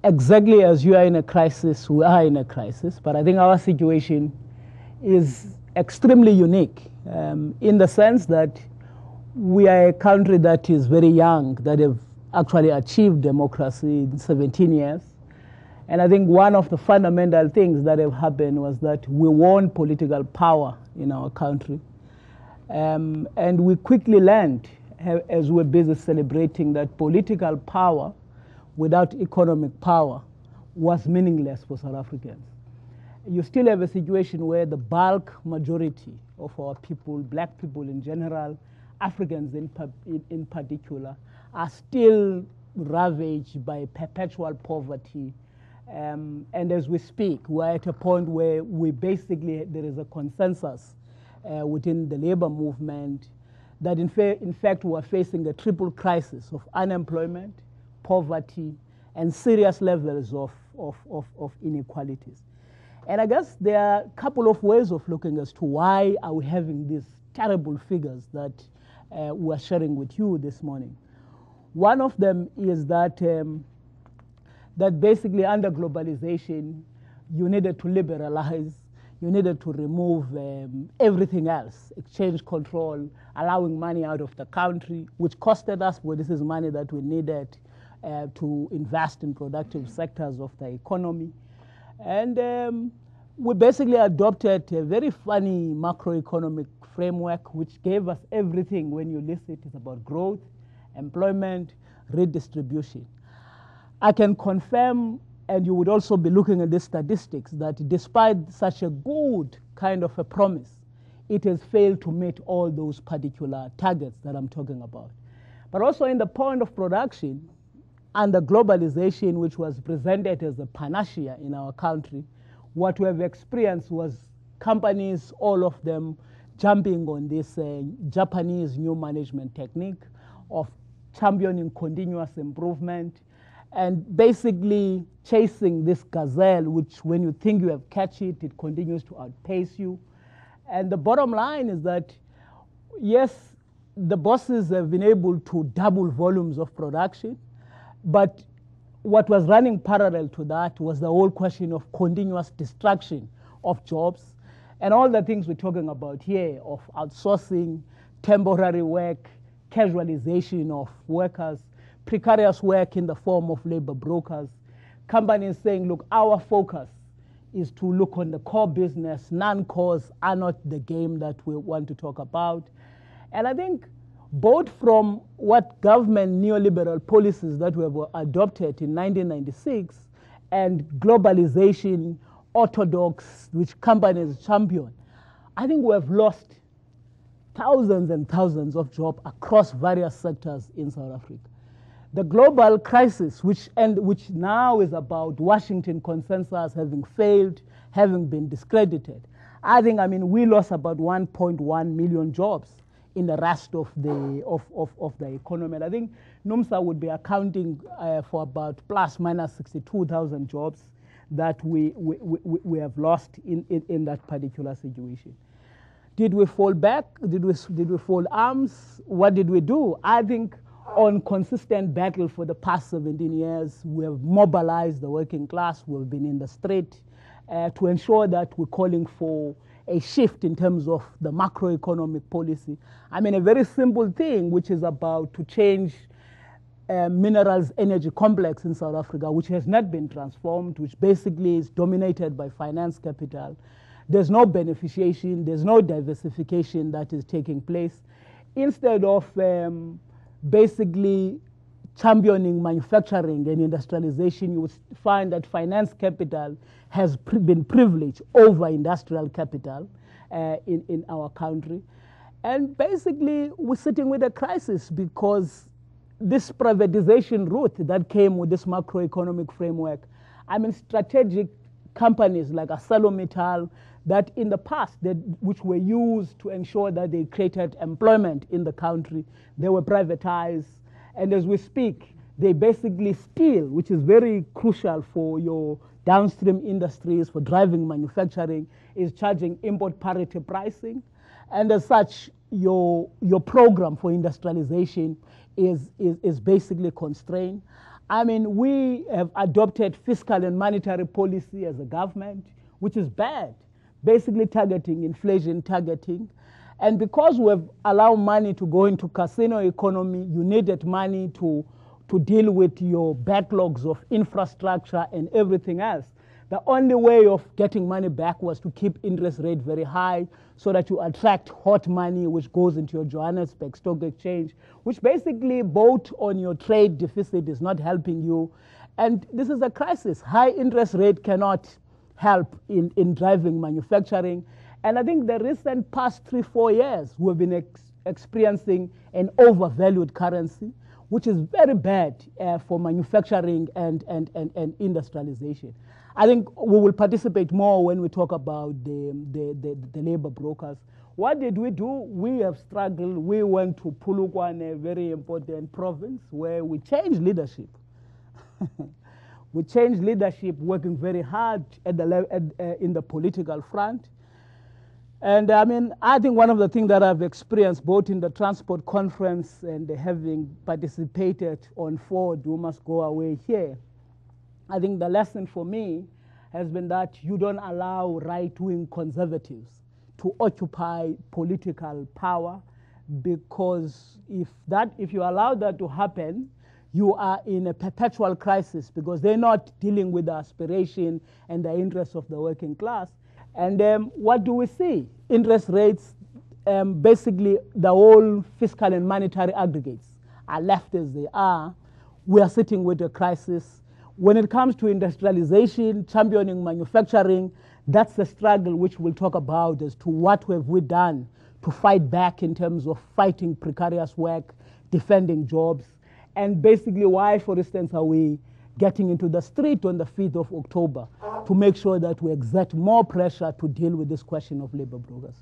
exactly as you are in a crisis, we are in a crisis. But I think our situation is extremely unique in the sense that we are a country that is very young, that have actually achieved democracy in 17 years. And I think one of the fundamental things that have happened was that we won political power in our country. And we quickly learned, as we're busy celebrating, that political power without economic power was meaningless for South Africans. You still have a situation where the bulk majority of our people, black people in general, Africans in particular, are still ravaged by perpetual poverty. And as we speak, we're at a point where there is a consensus within the labor movement that in fact we're facing a triple crisis of unemployment, poverty, and serious levels of inequalities. And I guess there are a couple of ways of looking as to why are we having these terrible figures that we're sharing with you this morning. One of them is that that basically under globalization, you needed to liberalize, you needed to remove everything else, exchange control, allowing money out of the country, which costed us, but this is money that we needed to invest in productive sectors of the economy. And we basically adopted a very funny macroeconomic framework which gave us everything. When you list it, it's about growth, employment, redistribution. I can confirm, and you would also be looking at the statistics, that despite such a good kind of a promise, it has failed to meet all those particular targets that I'm talking about. But also in the point of production, under globalization, which was presented as a panacea in our country, what we have experienced was companies, all of them, jumping on this Japanese new management technique of championing continuous improvement and basically chasing this gazelle, which when you think you have catch it, it continues to outpace you. And the bottom line is that, yes, the bosses have been able to double volumes of production, but what was running parallel to that was the whole question of continuous destruction of jobs and all the things we're talking about here of outsourcing, temporary work, casualization of workers, precarious work in the form of labor brokers, companies saying, look, our focus is to look on the core business, non-cores are not the game that we want to talk about. And I think both from what government neoliberal policies that were adopted in 1996 and globalization orthodox, which companies champion, I think we have lost thousands and thousands of jobs across various sectors in South Africa. The global crisis, which now is about Washington consensus having failed, having been discredited, we lost about 1.1 million jobs in the rest of the economy. And I think NUMSA would be accounting for about plus minus 62,000 jobs that we have lost in that particular situation. Did we fall back? Did we fold arms? What did we do? I think on consistent battle for the past 17 years, we have mobilized the working class. We've been in the street to ensure that we're calling for a shift in terms of the macroeconomic policy. A very simple thing, which is about to change minerals energy complex in South Africa, which has not been transformed, which basically is dominated by finance capital. There's no beneficiation, there's no diversification that is taking place. Instead of basically championing manufacturing and industrialization, you would find that finance capital has been privileged over industrial capital in our country. And basically, we're sitting with a crisis because this privatization route that came with this macroeconomic framework, strategic companies like ArcelorMittal that in the past, which were used to ensure that they created employment in the country, they were privatized. And as we speak, they basically steal, which is very crucial for your downstream industries, for driving manufacturing, is charging import parity pricing. And as such, your program for industrialization is basically constrained. I mean, we have adopted fiscal and monetary policy as a government, which is bad, basically targeting inflation, targeting. And because we have allowed money to go into casino economy, you needed money to deal with your backlogs of infrastructure and everything else. The only way of getting money back was to keep interest rate very high so that you attract hot money which goes into your Johannesburg Stock Exchange, which basically both on your trade deficit is not helping you. And this is a crisis. High interest rate cannot help in driving manufacturing. And I think the recent past 3-4 years, we've been experiencing an overvalued currency, which is very bad for manufacturing and industrialization. I think we will participate more when we talk about the labor brokers. What did we do? We have struggled. We went to Polokwane, a very important province, where we changed leadership. We changed leadership, working very hard in the political front. And I mean, I think one of the things that I've experienced both in the transport conference and having participated on Ford, We Must Go Away here, I think the lesson for me has been that you don't allow right-wing conservatives to occupy political power, because if you allow that to happen, you are in a perpetual crisis, because they're not dealing with the aspiration and the interests of the working class. And what do we see? Interest rates, basically the whole fiscal and monetary aggregates are left as they are. We are sitting with a crisis. When it comes to industrialization, championing manufacturing, that's the struggle which we'll talk about as to what have we done to fight back in terms of fighting precarious work, defending jobs, and basically why, for instance, are we getting into the street on the 5th of October to make sure that we exert more pressure to deal with this question of labor brokers.